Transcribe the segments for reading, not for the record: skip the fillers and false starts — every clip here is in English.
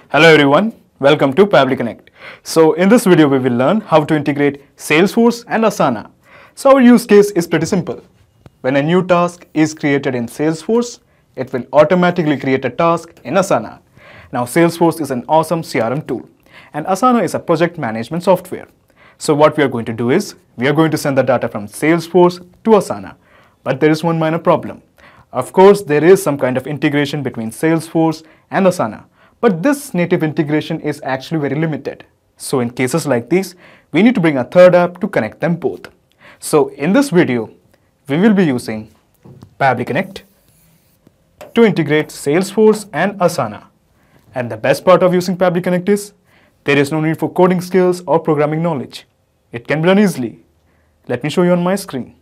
Hello everyone, welcome to Pabbly Connect. So in this video we will learn how to integrate Salesforce and Asana. So our use case is pretty simple. When a new task is created in Salesforce, it will automatically create a task in Asana. Now Salesforce is an awesome CRM tool and Asana is a project management software. So what we are going to do is, we are going to send the data from Salesforce to Asana. But there is one minor problem. Of course, there is some kind of integration between Salesforce and Asana. But this native integration is actually very limited. So in cases like these, we need to bring a third app to connect them both. So in this video, we will be using Pabbly Connect to integrate Salesforce and Asana. And the best part of using Pabbly Connect is, there is no need for coding skills or programming knowledge. It can be done easily. Let me show you on my screen.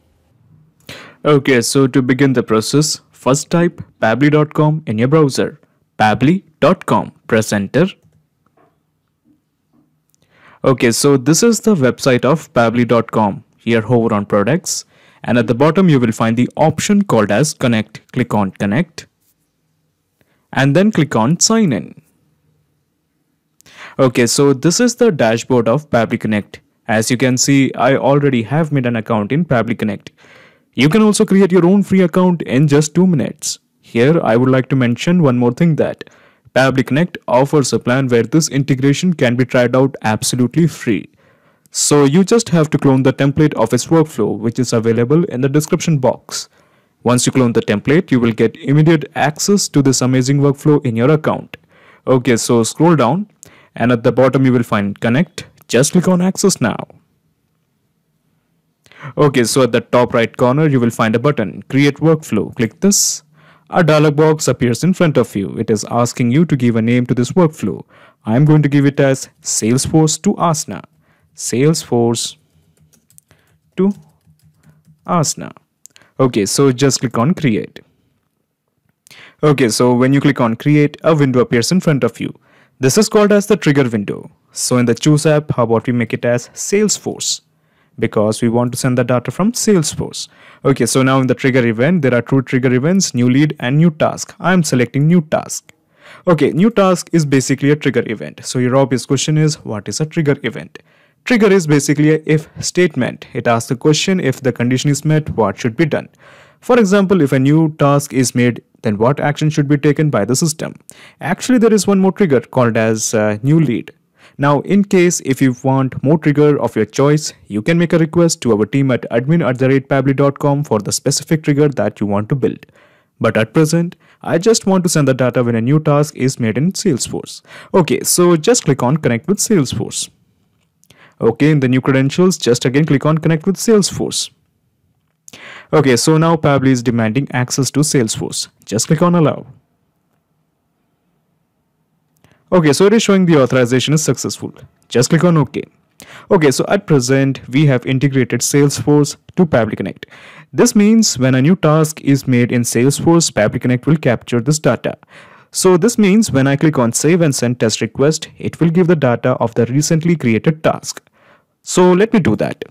Okay, so to begin the process, first type pabbly.com in your browser. Pabbly.com, press enter. Okay, so this is the website of pabbly.com. Here hover on products and at the bottom you will find the option called as connect. Click on connect and then click on sign in. Okay, so this is the dashboard of Pabbly Connect. As you can see, I already have made an account in Pabbly Connect. You can also create your own free account in just 2 minutes. Here, I would like to mention one more thing, that Pabbly Connect offers a plan where this integration can be tried out absolutely free. So you just have to clone the template of its workflow, which is available in the description box. Once you clone the template, you will get immediate access to this amazing workflow in your account. Okay, so scroll down and at the bottom you will find connect. Just click on access now. Okay, so at the top right corner you will find a button, create workflow. Click this. A dialog box appears in front of you. It is asking you to give a name to this workflow. I am going to give it as Salesforce to Asana. Salesforce to Asana. Okay, so just click on create. Okay, so when you click on create, a window appears in front of you. This is called as the trigger window. So in the choose app, how about we make it as Salesforce? Because we want to send the data from Salesforce. Okay, so now in the trigger event, there are 2 trigger events, new lead and new task. I am selecting new task. Okay, new task is basically a trigger event. So your obvious question is, what is a trigger event? Trigger is basically a if statement. It asks the question, if the condition is met, what should be done? For example, if a new task is made, then what action should be taken by the system? Actually, there is one more trigger called as new lead. Now, in case if you want more trigger of your choice, you can make a request to our team at admin@pabbly.com for the specific trigger that you want to build. But at present, I just want to send the data when a new task is made in Salesforce. Okay, so just click on connect with Salesforce. Okay, in the new credentials, just again click on connect with Salesforce. Okay, so now Pabbly is demanding access to Salesforce. Just click on allow. Okay, so it is showing the authorization is successful. Just click on OK. Okay, so at present, we have integrated Salesforce to Pabbly Connect. This means when a new task is made in Salesforce, Pabbly Connect will capture this data. So this means when I click on save and send test request, it will give the data of the recently created task. So let me do that.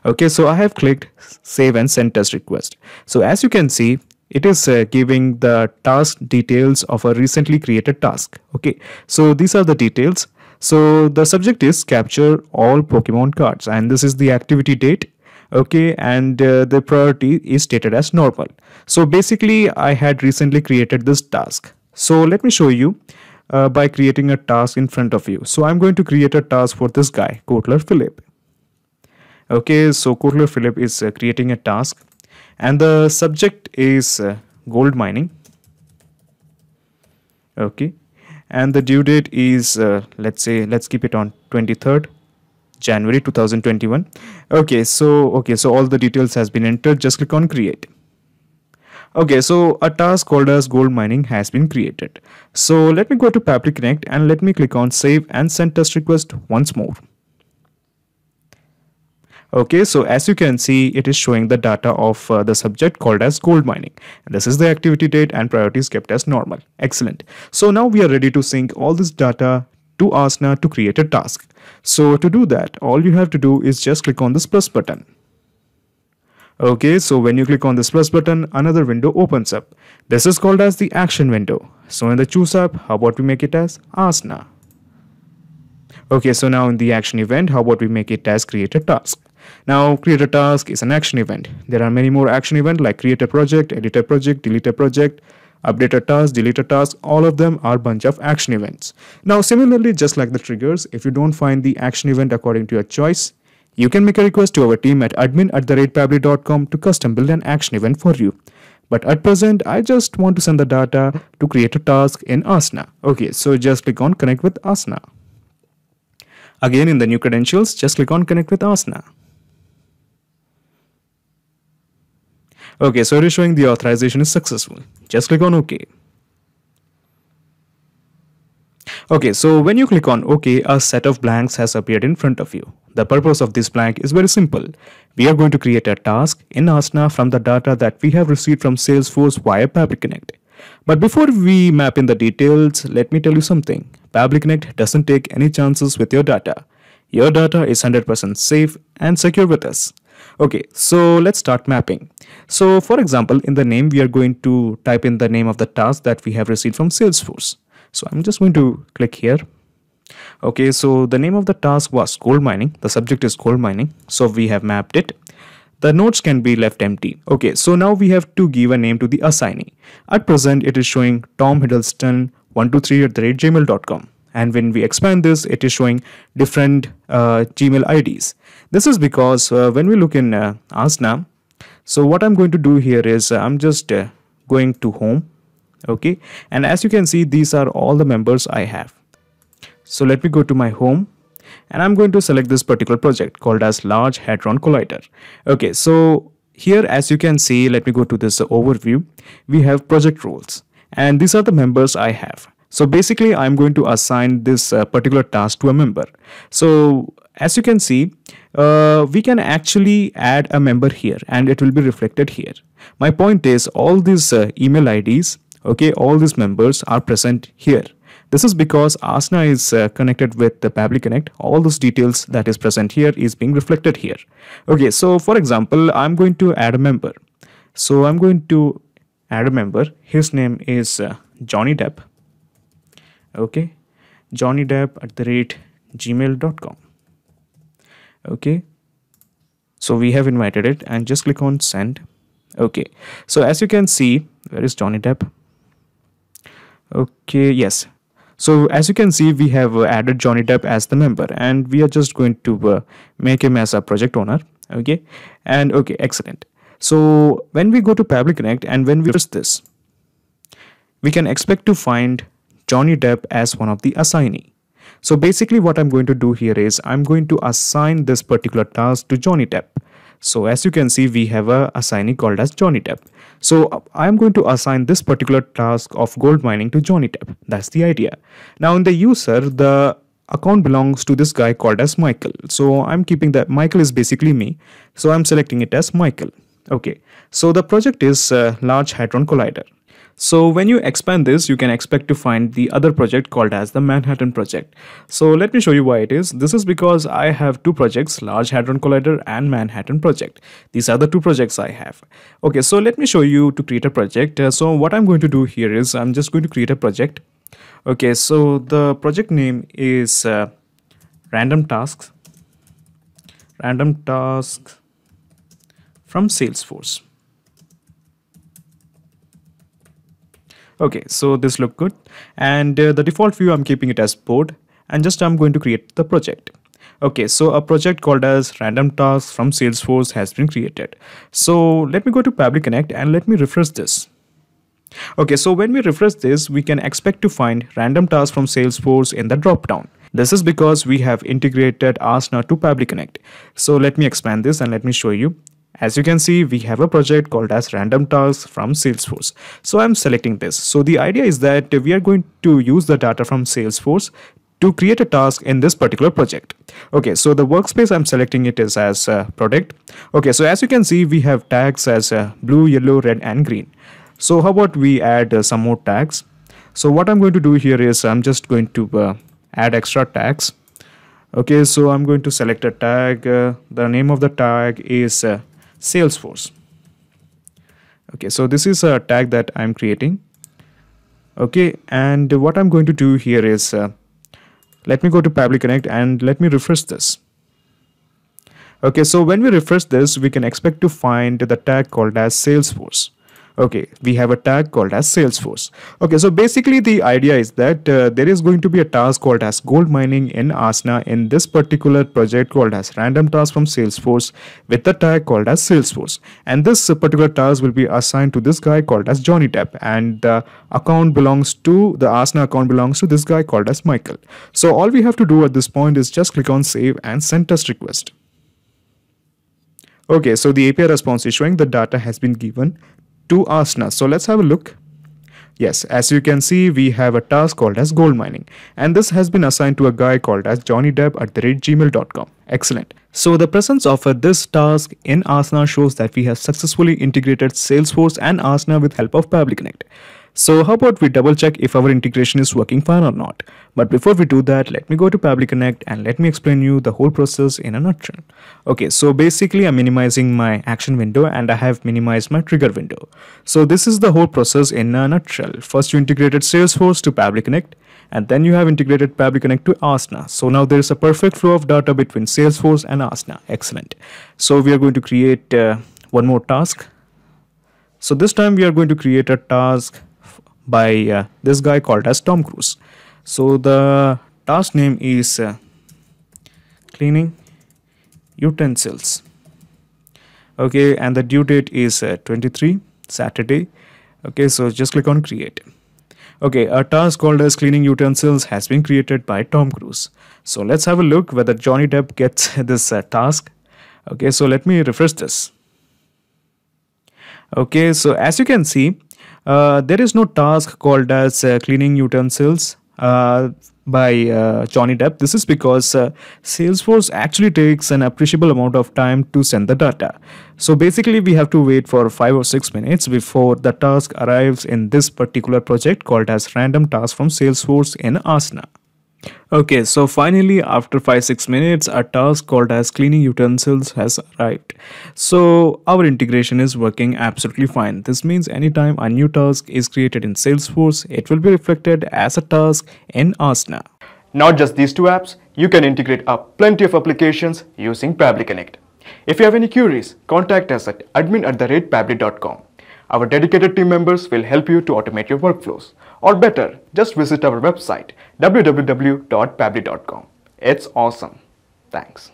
Okay, so I have clicked save and send test request. So as you can see, it is giving the task details of a recently created task. Okay, so these are the details. So the subject is capture all Pokemon cards and this is the activity date. Okay, and the priority is stated as normal. So basically I had recently created this task. So let me show you by creating a task in front of you. So I'm going to create a task for this guy, 𝗪𝗪𝗆𝗪𝗆. Okay, so 𝗪𝗪𝗆𝗪𝗆 is creating a task. And the subject is gold mining. Okay, and the due date is let's keep it on 23rd January 2021. Okay, so all the details has been entered. Just click on create. Okay, so a task called as gold mining has been created. So let me go to Pabbly Connect and let me click on save and send test request once more. Okay, so as you can see, it is showing the data of the subject called as gold mining. And this is the activity date and priority is kept as normal. Excellent. So now we are ready to sync all this data to Asana to create a task. So to do that, all you have to do is just click on this plus button. Okay, so when you click on this plus button, another window opens up. This is called as the action window. So in the choose app, how about we make it as Asana? Okay, so now in the action event, how about we make it as create a task? Now, create a task is an action event. There are many more action events like create a project, edit a project, delete a project, update a task, delete a task. All of them are a bunch of action events. Now, similarly, just like the triggers, if you don't find the action event according to your choice, you can make a request to our team at admin@pabbly.com to custom build an action event for you. But at present, I just want to send the data to create a task in Asana. Okay, so just click on connect with Asana. Again, in the new credentials, just click on connect with Asana. Okay, so it is showing the authorization is successful. Just click on OK. Okay, so when you click on OK, a set of blanks has appeared in front of you. The purpose of this blank is very simple. We are going to create a task in Asana from the data that we have received from Salesforce via Pabbly Connect. But before we map in the details, let me tell you something. Pabbly Connect doesn't take any chances with your data. Your data is 100% safe and secure with us. Okay, so let's start mapping. So for example, in the name, we are going to type in the name of the task that we have received from Salesforce. So I'm just going to click here. Okay, so the name of the task was gold mining. The subject is gold mining. So we have mapped it. The nodes can be left empty. Okay, so now we have to give a name to the assignee. At present, it is showing 𝗪𝗵𝘆 𝗣𝗯𝗯𝗹𝘆 and when we expand this, it is showing different Gmail IDs. This is because when we look in Asana, so what I'm going to do here is I'm just going to home. Okay, and as you can see, these are all the members I have. So let me go to my home and I'm going to select this particular project called as Large Hadron Collider. Okay, so here as you can see, let me go to this overview. We have project roles and these are the members I have. So basically I'm going to assign this particular task to a member. So as you can see, we can actually add a member here and it will be reflected here. My point is all these email IDs, okay, all these members are present here. This is because Asana is connected with the Pabbly Connect. All those details that is present here is being reflected here. Okay, so for example, I'm going to add a member. So I'm going to add a member. His name is Johnny Depp. Okay, johnnydepp@gmail.com. Okay, so we have invited it and just click on send. Okay, so as you can see, where is Johnny Depp? Okay, yes. So as you can see, we have added Johnny Depp as the member and we are just going to make him as a project owner. Okay, and okay, excellent. So when we go to Pabbly Connect and when we press this, we can expect to find Johnny Depp as one of the assignee. So basically what I'm going to do here is I'm going to assign this particular task to Johnny Depp. So as you can see, we have a assignee called as Johnny Depp. So I'm going to assign this particular task of gold mining to Johnny Depp. That's the idea. Now in the user, the account belongs to this guy called as Michael. So I'm keeping that Michael is basically me. So I'm selecting it as Michael. Okay. So the project is Large Hadron Collider. So when you expand this, you can expect to find the other project called as the Manhattan project. So let me show you why it is. This is because I have two projects, Large Hadron Collider and Manhattan project. These are the two projects I have. Okay, so let me show you to create a project. So what I'm going to do here is I'm just going to create a project. Okay, so the project name is random tasks from Salesforce. Okay, so this look good and the default view I'm keeping it as board and just I'm going to create the project. Okay, so a project called as random tasks from Salesforce has been created. So let me go to Pabbly Connect and let me refresh this. Okay, so when we refresh this, we can expect to find random tasks from Salesforce in the drop down. This is because we have integrated Asana to Pabbly Connect. So let me expand this and let me show you. As you can see, we have a project called as random tasks from Salesforce. So I'm selecting this. So the idea is that we are going to use the data from Salesforce to create a task in this particular project. Okay, so the workspace I'm selecting it is as product. Okay, so as you can see, we have tags as blue, yellow, red, and green. So how about we add some more tags? So what I'm going to do here is I'm just going to add extra tags. Okay, so I'm going to select a tag. The name of the tag is Salesforce. Okay, so this is a tag that I'm creating. Okay, and what I'm going to do here is let me go to Pabbly Connect and let me refresh this. Okay, so when we refresh this, we can expect to find the tag called as Salesforce. Okay, we have a tag called as Salesforce. Okay, so basically the idea is that there is going to be a task called as gold mining in Asana in this particular project called as random task from Salesforce with the tag called as Salesforce. And this particular task will be assigned to this guy called as 𝗪𝗵𝘆, and the Asana account belongs to this guy called as Michael. So all we have to do at this point is just click on save and send test request. Okay, so the API response is showing the data has been given to Asana. So let's have a look. Yes, as you can see, we have a task called as gold mining, and this has been assigned to a guy called as 𝗪𝗵𝘆@gmail.com. Excellent. So the presence of this task in Asana shows that we have successfully integrated Salesforce and Asana with help of Pabbly Connect. So how about we double check if our integration is working fine or not. But before we do that, let me go to Pabbly Connect and let me explain you the whole process in a nutshell. Okay, so basically I'm minimizing my action window and I have minimized my trigger window. So this is the whole process in a nutshell. First you integrated Salesforce to Pabbly Connect, and then you have integrated Pabbly Connect to Asana. So now there is a perfect flow of data between Salesforce and Asana. Excellent. So we are going to create one more task. So this time we are going to create a task by this guy called as Tom Cruise. So the task name is cleaning utensils. Okay, and the due date is 23 Saturday. Okay, so just click on create. Okay, a task called as cleaning utensils has been created by Tom Cruise. So let's have a look whether 𝗪𝗵𝘆 gets this task. Okay, so let me refresh this. Okay, so as you can see, there is no task called as cleaning utensils by 𝗪𝗵𝘆. This is because Salesforce actually takes an appreciable amount of time to send the data. So basically we have to wait for 5 or 6 minutes before the task arrives in this particular project called as random task from Salesforce in Asana. Okay, so finally after 5-6 minutes a task called as cleaning utensils has arrived. So our integration is working absolutely fine. This means anytime a new task is created in Salesforce, it will be reflected as a task in Asana. Not just these two apps, you can integrate up plenty of applications using Pabbly Connect. If you have any queries, contact us at admin@pabbly.com. Our dedicated team members will help you to automate your workflows. Or better, just visit our website www.pabbly.com. It's awesome. Thanks.